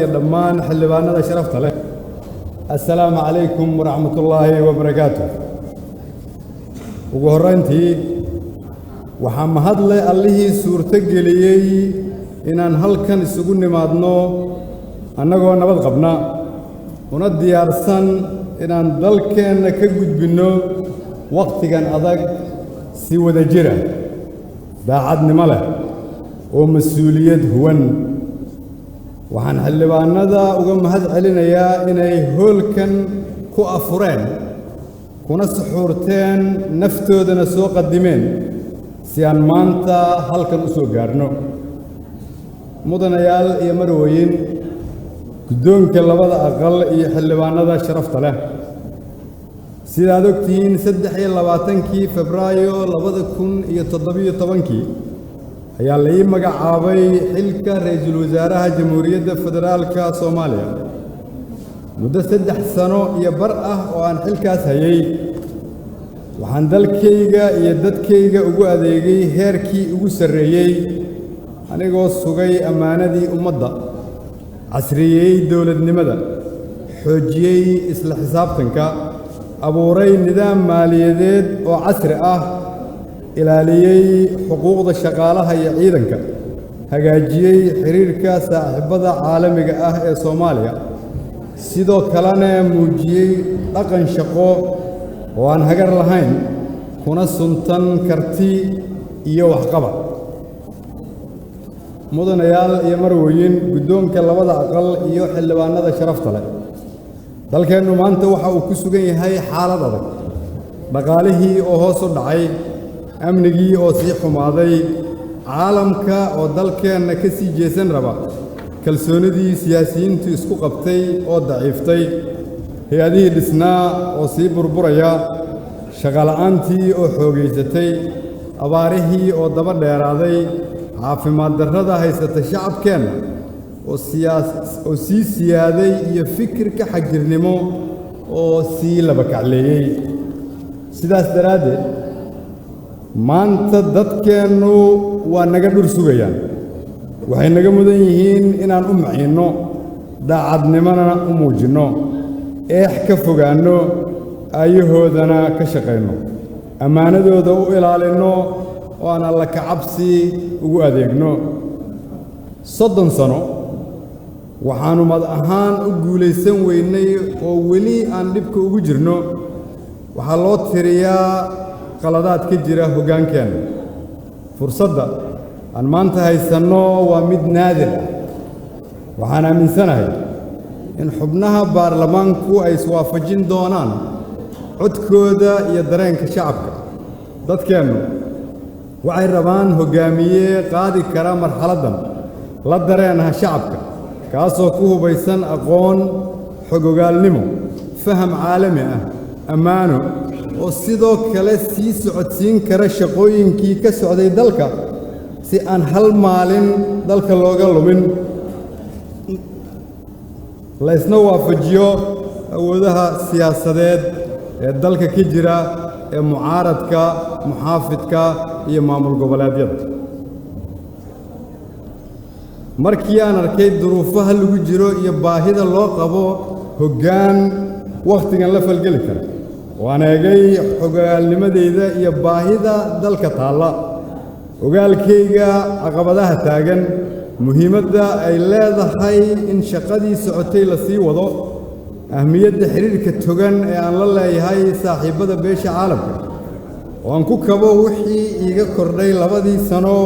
يا دمان حلبانا ذا شرفت له. السلام عليكم ورحمة الله وبركاته. وقهرنتي وحمد الله الله سورة جليي إن هل كان السجون مادنو أنا قلنا نبض قبنا وندي أرسل إن ذل كان كجود بنو وقت كان أذاك سوى دجرة ده عدن ملا ومسؤولية هون وحن حلبانا ذا وقام هذا علينا يا إن هول كان كأفران كنا سحورتين نفتو دنا سوق الدمين سيان مانتا هل كان أسوق قارنو مدن يال يمروين قدون كلبا أقل يحلبانا ذا شرفت له سيدا دوكتين سدحي لباتنكي فبرايو لبدا كون يتضبي طبنكي هيا اللي مقعابي حلكا رئيس الوزراء جمهورية فدرالكا صوماليا مدة 6 سنة يبرأه وعن حلكاس هيي وعن دالكيغا يددكيغا ugu adeegay heerkii ugu sareeyay anigoo sugay amaanadii ummadda casriyay dawladnimada xoojiyay isla xisaabtanka abuuray nidaam maaliyadeed oo casri ah ilaaliyay xuquuqda shaqaalaha iyo ciidanka hagaajiyay xiriirka saaxiibada caalamiga ah ee Soomaaliya sidoo kalena muujiyay dhaqan shaqo oo aan hagar lahayn kuna suntan karti iyo waxqabad mudanayaal iyo marweyn guddoonka labada aqal iyo xildhibaanada sharafta leh dalkeenu maanta waxa uu ku sugan yahay xaalad adag dhaqaalihii oo hoos u dhacay amnigii oo sii xumaaday caalamka oo dalkeena ka sii jeesan raba kalsoonidii siyaasiyiintu isku qabtay oo daciiftay hay'adihii dhisnaa oo sii burburaya shaqaala'aantii oo xoogaysatay abaarihii oo daba dheeraaday caafimaad darrada haysata shacabkeena oo sii siyaaday iyo fikirka xagjirnimo oo sii laba kacleeyay sidaas daraaddeed maanta dadkeennu waa naga dhur sugayaan waxay naga mudan yihiin inaan u maciinno daacadnimona u muujinno eex ka fogaanno ayahoodana ka shaqayno ammaanadooda u ilaalinno oo aan alla ka cabsi ugu adeegno 30 sano waxaanu mad ahaan u guulaysan weynay oo weli aan dhibka ugu jirno waxaa loo tiriyaa qaladaad ka jira hoggaankeena fursadda aan maanta haysanno waa mid naadir ah waxaan aaminsanahay in xubnaha baarlamaanku ay iswaafajin doonaan codkooda iyo dareenka shacabka dadkeennu waxay rabaan hoggaamiye qaadi kara marxaladdan la dareenaha shacabka kaasoo ku hubaysan aqoon xogogaalnimo faham caalami ah ammaano oo sidoo kale sii socodsiin kara shaqooyinkii ka socday dalka si aan hal maalin dalka looga lumin la isna waafajiyo awoodaha siyaasadeed ee dalka ka jira ee mucaaradka muxaafidka iyo maamul goboleedyada markii aan arkay duruufaha lagu jiro iyo baahida loo qabo hoggaan wakhtigan la falgeli kara waan eegay xogaalnimadeyda iyo baahida dalka taalla ogaalkayga caqabadaha taagan muhiimadda ay leedahay in shaqadii socotay la sii wado ahmiyadda xiriirka togan ee aan la leeyahay saaxiibada beesha caalamka oo aan ku kabo wixii iiga kordhay 2 sano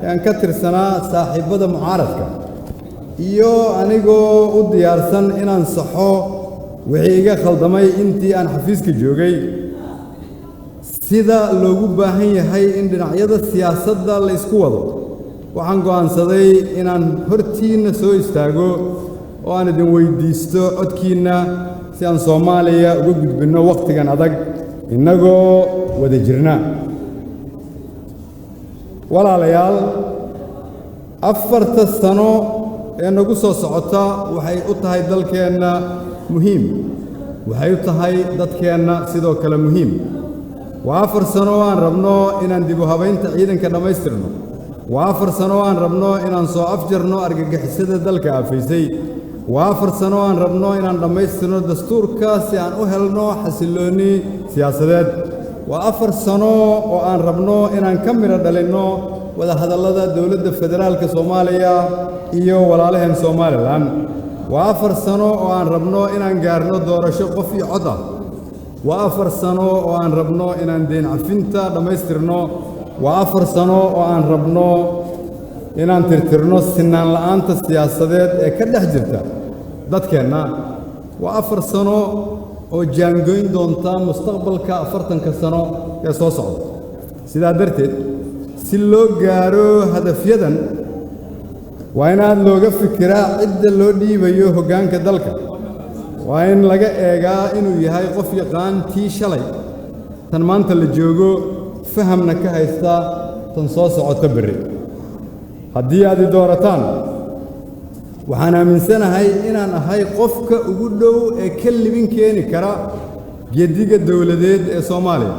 ee aan ka tirsanaa saaxiibada mucaaradka iyo anigoo u diyaarsan inaan saxo wixii iga khaldamay intii aan xafiiska joogay sida loogu baahan yahay in dhinacyada siyaasadda la isku wado waxaan go'aansaday inaan hortiinna soo istaago oo aan idin weydiisto codkiinna si aan Soomaaliya uga gudbinno waqtigan adag innagoo wada jirna walaalayaal 4 sano ee nagu soo socota waxay u tahay dalkeenna muhiim waxay u tahay dadkeenna sidoo kale muhiim waa 4 sano aan rabno inaan dib u habaynta ciidanka dhamaystirno وافر سنة وان ربنا إن أنصو أفجرنا أرجع حسد ذلك أفيسي وافر سنة وان ربنا إن رميستنا دستور كاسي عن أهلنا حسلوني سياسات وافر سنة وان ربنا إن نكمل دلنا وده هذا الله دولة الفدرال كصوماليا إيو ولا لهم صومال الآن وافر سنة وان ربنا إن نجارنا دور شق في عضا وافر سنة وان ربنا إن ندين عفنتا رميستنا وافر سنة وان ربنا إن ترترنا السنان الآن السياسات كده حجرتها dadkeena waa 4 sano oo jaangoyn doonta mustaqbalka 40 sano ee soo socda sidaa darteed si loo gaaro hadafyadan waa in aad looga fikiraa cidda loo dhiibayo hoggaanka dalka waa in laga eegaa inuu yahay qof yaqaan tii shalay tan maanta la joogo fahamna ka haysta tan soo socota berri haddii aad doorataan waxaan aaminsanahay inaan ahay qofka ugu dhow ee ka libin keeni kara geediga dawladeed ee Soomaaliya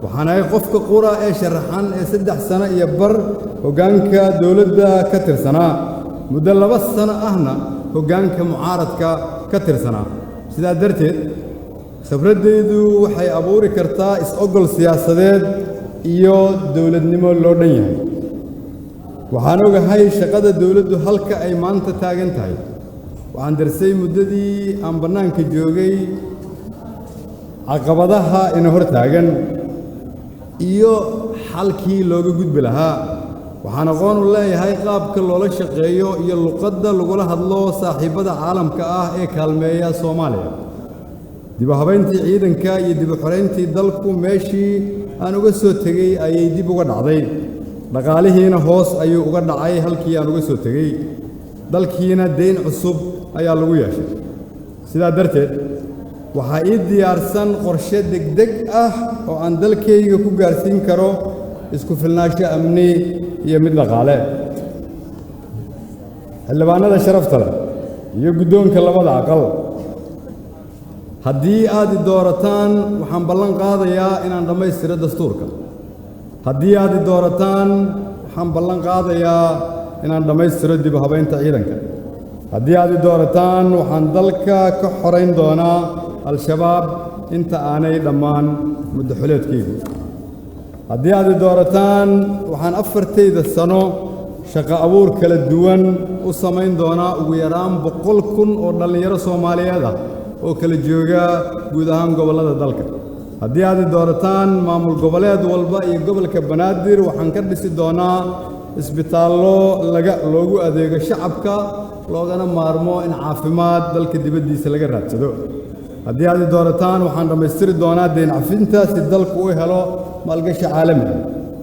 waxaan ahay qofka qura ee sharaxan ee 3 sano iyo bar hoggaanka dawladda ka tirsanaa muddo 2 sano ahna hoggaanka mucaaradka ka tirsanaa sidaa darteed khibradeydu waxay abuuri kartaa is-ogol siyaasadeed iyo dawladnimo loo dhan yahay waxaan ogahay shaqada dawladdu halka ay maanta taagan tahay waxaan darsay muddadii aan bannaanka joogay caqabadaha ina hor taagan iyo xalkii looga gudbi lahaa waxaan aqoon u leeyahay qaabka loola shaqeeyo iyo luqadda lagula hadlo saaxiibada caalamka ah ee kaalmeeya Soomaaliya dib u habeyntii ciidanka iyo dib u xoreyntii dalku meeshii aan uga soo tagay ayay dib uga dhacday dhaqaalihiina hoos ayuu uga dhacay halkii aan uga soo tagay dalkiina deyn cusub ayaa lagu yeeshay sidaa darteed waxaa ii diyaarsan qorshe degdeg ah oo aan dalkayga ku gaarsiin karo isku filnaansho amni iyo mid dhaqaale xildhibaanada sharafta leh iyo guddoonka labada aqal haddii aad doorataan waxaan ballan qaadayaa inaan dhammaystiro dastuurka haddii aad doorataan waxaan ballan qaadayaa inaan dhammaystiro dib u habeynta ciidanka haddii aad doorataan waxaan dalka ka xoreyn doonaa al-shabaab inta aanay dhammaan muddo xuleedkaygu haddii aad doorataan waxaan 4 sano shaqo abuur kala duwan u samayn doonaa ugu yaraan 100,000 oo dhallinyaro Soomaaliyeed ah oo kala jooga guud ahaan gobollada dalka haddii aad doorataan maamul goboleed walba iyo gobolka Banaadir waxaan ka dhisi doonaa isbitaallo loogu adeego shacabka loogana maarmo in caafimaad dalka dibaddiisa laga raadsado haddii aad doorataan waxaan dhammaystiri doonaa deyn cafinta si dalku u helo maalgashi caalami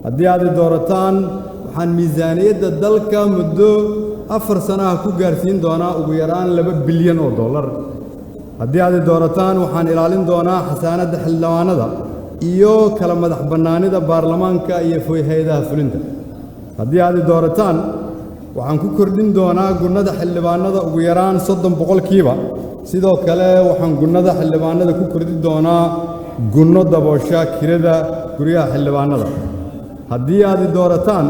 haddii aad doorataan waxaan miisaaniyadda dalka muddo 4 sano ku gaarsiin doonaa ugu yaraan $2 bilyan haddii aad doorataan waxaan ilaalin doonaa xasaanadda xildhibaanada iyo kala madax bannaanida baarlamaanka iyo hay'adaha fulinta haddii aad doorataan waxaan ku kordhin doonaa gunnada xildhibaanada ugu yaraan 30% sidoo kale waxaan gunnada xildhibaanada ku kordhin doonaa gunno daboosha kirada guryaha xildhibaanada haddii aad doorataan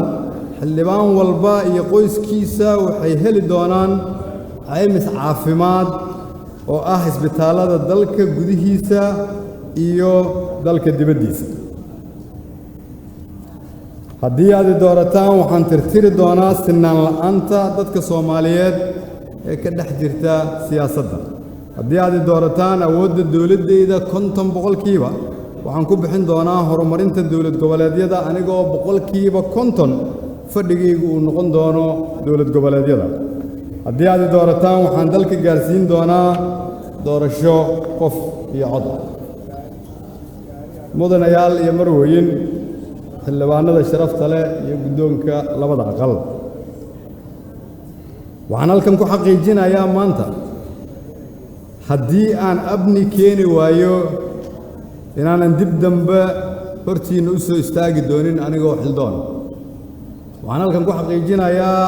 xildhibaan walba iyo qoyskiisa waxay heli doonaan caymis caafimaad oo ah isbitaalada dalka gudihiisa iyo dalka dibaddiisa haddii aad doorataan waxaan tirtiri doonaa sinaan la'aanta dadka Soomaaliyeed ee ka dhex jirta siyaasadda haddii aad doorataan awoodda dawladdeeda 50% waxaan ku bixin doonaa horumarinta dawlad goboleedyada anigoo 50% fadhigaygu uu noqon doono dawlad goboleedyada haddii aad doorataan waxaan dalka gaarsiin doonaa doorasho qof iyo cod mudanayaal iyo marweyn xildhibaanada sharafta leh iyo guddoonka labada aqal waxaan halkan ku xaqiijinayaa maanta haddii aan abni keeni waayo inaanan dib dambe hortiina u soo istaagi doonin anigoo xildoon waxaan halkan ku xaqiijinayaa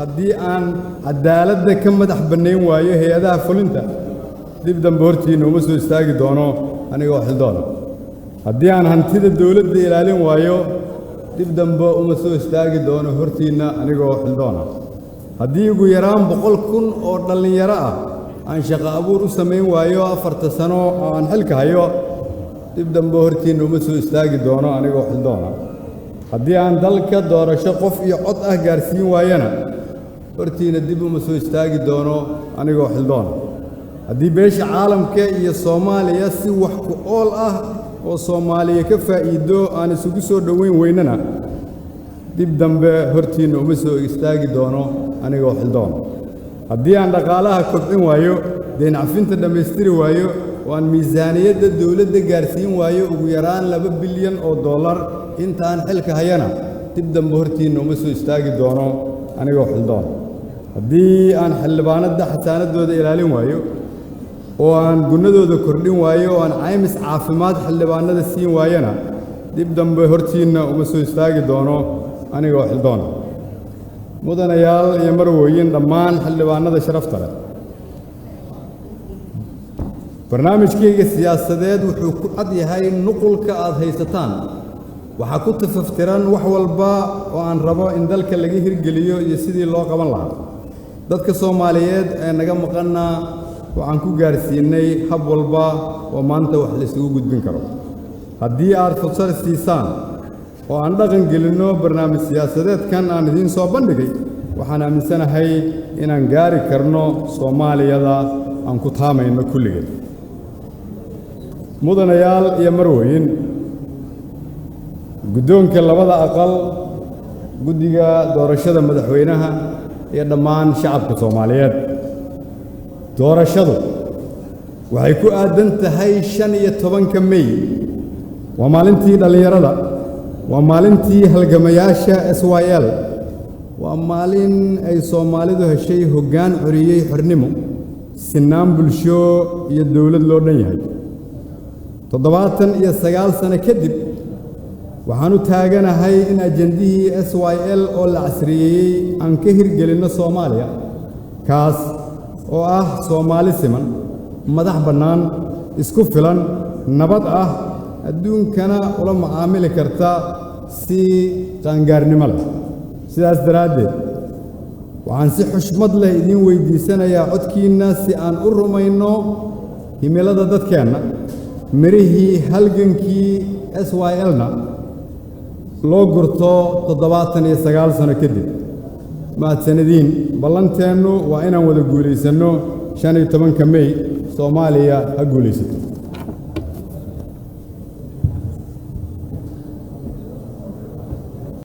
haddii aan cadaaladda ka madax bannayn waayo hay'adaha fulinta dib dambe hortiina uma soo istaagi doono anigoo xildoon haddii aan hantida dawladda ilaalin waayo dib dambe uma soo istaagi doono hortiinna anigoo xildoona haddii ugu yaraan 100,000 oo dhallinyaro ah aan shaqo abuur u samayn waayo 4 sano oo aan xilka hayo dib dambe hortiinna uma soo istaagi doono anigoo xildoona haddii aan dalka doorasho qof iyo cod ah gaarsiin waayana hortiina dib uma soo istaagi doono anigoo xildoona haddii beesha caalamka iyo Soomaaliya si wax ku ool ah oo Soomaaliya ka faa'iido aan isugu soo dhaweyn weynana dib dambe hortiina uma soo istaagi doono anigoo xildoona haddii aan dhaqaalaha kobcin waayo deyn cafinta dhammaystiri waayo oo aan miisaaniyadda dawladda gaarsiin waayo ugu yaraan $2 bilyan inta aan xilka hayana dib dambe hortiina uma soo istaagi doono anigoo xildoona haddii aan xildhibaanada xasaanadooda ilaalin waayo oo aan gunnadooda kordhin waayo oo aan caymis caafimaad xildhibaanada siin waayana dib dambe hortiina uma soo istaagi doono anigoo xildoona mudanayaal iyo marwooyin dhammaan xildhibaanada sharafta leh barnaamijkayga siyaasadeed wuxuu ku cad yahay nuqulka aad haysataan waxa ku tafaftiran wax walba oo aan rabo in dalka laga hirgeliyo iyo sidii loo qaban lahaa dadka Soomaaliyeed ee naga maqana waxaan ku gaarsiinay hab walba oo maanta wax la isugu gudbin karo haddii aad fursad siisaan oo aan dhaqan gelino barnaamij siyaasadeedkan aan idin soo bandhigay waxaan aaminsanahay inaan gaari karno Soomaaliyada aan ku taamayno kulligeed mudanayaal iyo marwooyin guddoonka labada aqal guddiga doorashada madaxweynaha iyo dhammaan shacabka Soomaaliyeed doorashadu waxay ku aadan tahay 15 May waa maalintii dhalinyarada waa maalintii halgamayaasha SYL waa maalin ay Soomaalidu heshay hoggaan xoriyay xornimo sinaan bulsho iyo dawlad loo dhan yahay 79 sano kadib waxaanu taaganahay in ajandihii SYL oo la casriyeeyay aan ka hirgelino Soomaaliya kaas oo ah Soomaali siman madax bannaan isku filan nabad ah adduunkana ula macaamili karta si qaangaarnimo leh sidaas daraaddeed waxaan si xushmad leh idin weydiisanayaa codkiina si aan u rumayno himilada dadkeenna mirihii halgankii SYL-na loo gurto 79 sano kadib mahadsanediin ballanteennu waa inaan wada guulaysanno 15 May Soomaaliya ha guulaysato